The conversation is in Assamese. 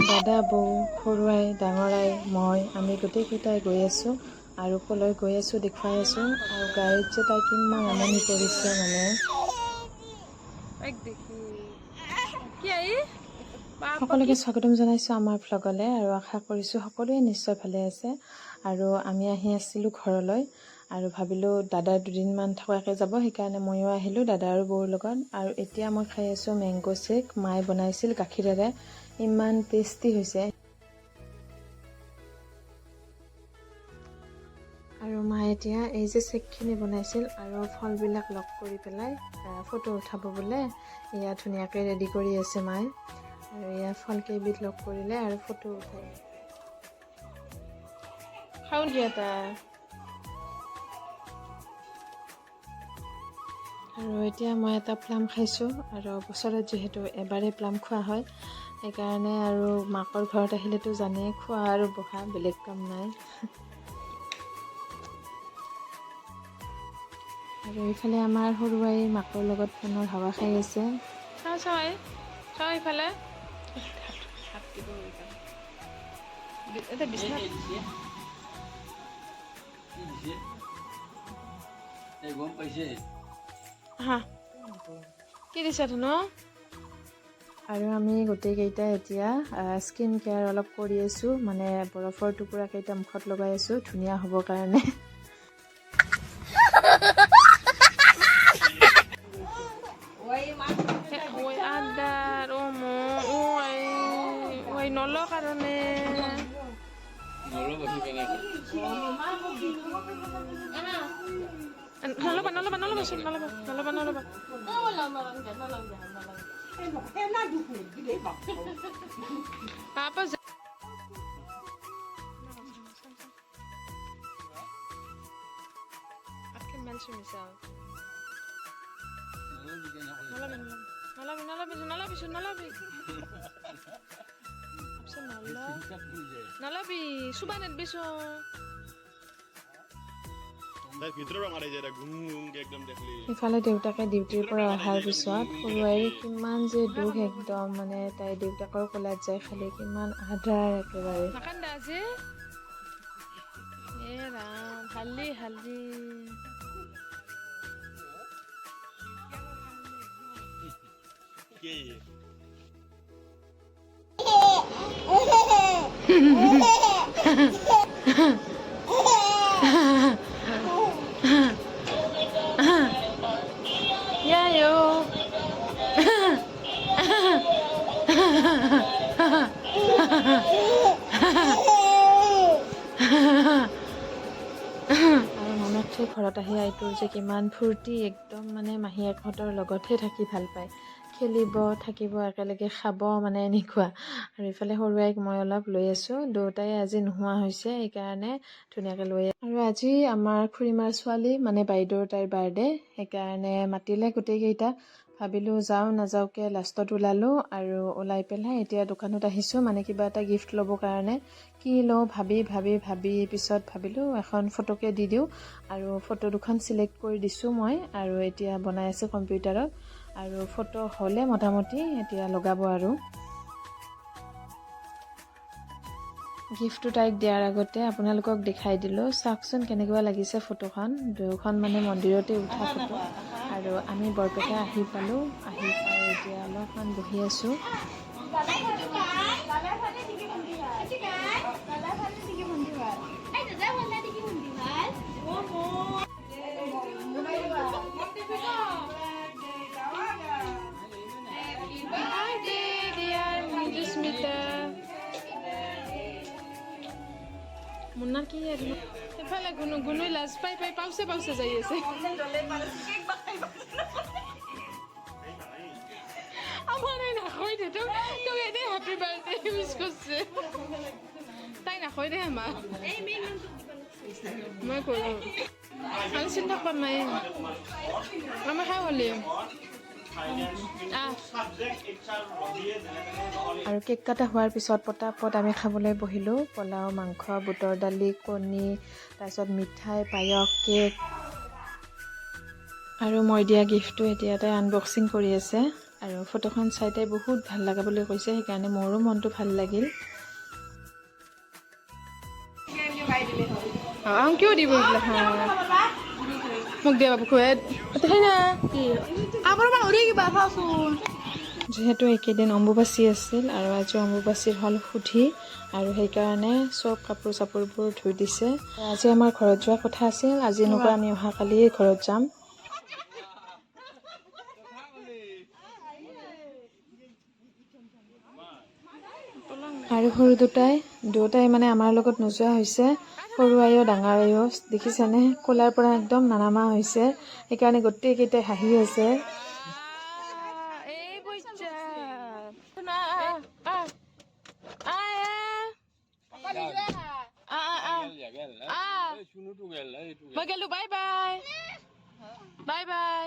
দাদা বৌ সৰুৱাই ডাঙৰাই মই আমি গোটেইকেইটাই গৈ আছোঁ আৰু কলৈ গৈ আছোঁ দেখুৱাই আছোঁ আৰু গাড়ীত যে তাই কিমান আমনি কৰিছে মানে সকলোকে স্বাগতম জনাইছোঁ আমাৰ ভ্লগলৈ আৰু আশা কৰিছোঁ সকলোৱে নিশ্চয় ভালে আছে আৰু আমি আহি আছিলোঁ ঘৰলৈ আৰু ভাবিলোঁ দাদা দুদিনমান থকাকৈ যাব সেইকাৰণে ময়ো আহিলোঁ দাদা আৰু বৌৰ লগত আৰু এতিয়া মই খাই আছোঁ মেংগ' শ্বেক মায়ে বনাইছিল গাখীৰেৰে ইমান টেষ্টি হৈছে আৰু মায়ে এতিয়া এই যে শ্বেকখিনি বনাইছিল আৰু ফলবিলাক লগ কৰি পেলাই ফটো উঠাব বোলে এয়া ধুনীয়াকৈ ৰেডি কৰি আছে মায়ে আৰু এয়া ফলকেইবিধ লগ কৰিলে আৰু ফটো উঠাই খাওঁ দিয়া এটা আৰু এতিয়া মই এটা প্লাম খাইছোঁ আৰু বছৰত যিহেতু এবাৰেই প্লাম খোৱা হয় সেইকাৰণে আৰু মাকৰ ঘৰত আহিলেতো জানেই খোৱা আৰু বহা বেলেগ কাম নাই আৰু এইফালে আমাৰ সৰুৱাই মাকৰ লগত ফেনৰ হাৱা খাই আছে চাওঁ এইফালে কি দিছে ধুনু আৰু আমি গোটেইকেইটাই এতিয়া স্কিন কেয়াৰ অলপ কৰি আছোঁ মানে বৰফৰ টুকুৰাকেইটা মুখত লগাই আছোঁ ধুনীয়া হ'বৰ কাৰণে ইফালে দেউতাকে ডিউটিৰ পৰা অহাৰ পিছত সৰুৱাইৰ কিমান যে দুখ একদম মানে তাই দেউতাকৰ কোলাত যায় খালি কিমান আধাৰ একেবাৰে ঘৰত আহি আইটোৰ যে কিমান ফূৰ্তি একদম মানে মাহীয়েকহঁতৰ লগতহে থাকি ভাল পায় খেলিব থাকিব একেলগে খাব মানে এনেকুৱা আৰু ইফালে সৰুৱাইক মই অলপ লৈ আছোঁ দুয়োটাই আজি নোহোৱা হৈছে সেইকাৰণে ধুনীয়াকৈ লৈ আৰু আজি আমাৰ খুৰীমাৰ ছোৱালী মানে বাইদেউৰ তাইৰ বাৰ্থডে সেইকাৰণে মাতিলে গোটেইকেইটা ভাবিলোঁ যাওঁ নাযাওঁকৈ লাষ্টত ওলালোঁ আৰু ওলাই পেলাই এতিয়া দোকানত আহিছোঁ মানে কিবা এটা গিফ্ট ল'বৰ কাৰণে কি লওঁ ভাবি পিছত ভাবিলোঁ এখন ফটোকে দি দিওঁ আৰু ফটো দুখন চিলেক্ট কৰি দিছোঁ মই আৰু এতিয়া বনাই আছোঁ কম্পিউটাৰত আৰু ফটো হ'লে মোটামুটি এতিয়া লগাব আৰু গিফ্টটো তাইক দিয়াৰ আগতে আপোনালোকক দেখাই দিলোঁ চাওকচোন কেনেকুৱা লাগিছে ফটোখন দুয়োখন মানে মন্দিৰতে উঠা ফটো আৰু আমি বৰপেটা আহি পালোঁ আহি পাই এতিয়া অলপমান বহি আছোঁ মুন্নাৰ কি সেইফালে গুণুই লাজ পাই পাউছে যাই আছে আমাৰ এই নাখৈ দে তোক এনেই হেপী বাৰ্থডে উইচ কৰিছে তাই নাখৈ দে আমাৰ মই কৰোঁ আমি চিন্তা কৰা নাই আমাৰ খাই হ'লে আৰু কেক কাটা হোৱাৰ পিছত পটাপট আমি খাবলৈ বহিলোঁ পোলাও মাংস বুটৰ দালি কণী তাৰপিছত মিঠাই পায়স কেক আৰু মই দিয়া গিফ্টটো এতিয়া তাই আনবক্সিং কৰি আছে আৰু ফটোখন চাই তাই বহুত ভাল লগা বুলি কৈছে, সেইকাৰণে মোৰো মনটো ভাল লাগিল। কিয় দিব মোক দিয়া বাবু খুৱাই যিহেতু এইকেইদিন অম্বুবাচী আছিল আৰু আজি অম্বুবাচীৰ হ'ল সুধি, আৰু সেইকাৰণে চব কাপোৰ চাপোৰবোৰ ধুই দিছে। আজি আমাৰ ঘৰত যোৱা কথা আছিল, আজি নকৰা আমি অহাকালি ঘৰত যাম। আৰু সৰু দুটাই মানে আমাৰ লগত নোযোৱা হৈছে। সৰু আইও ডাঙৰ আইও দেখিছেনে, কোলাৰ পৰা একদম নানামা হৈছে, সেইকাৰণে গোটেইকেইটাই হাঁহি আছে। Bye bye.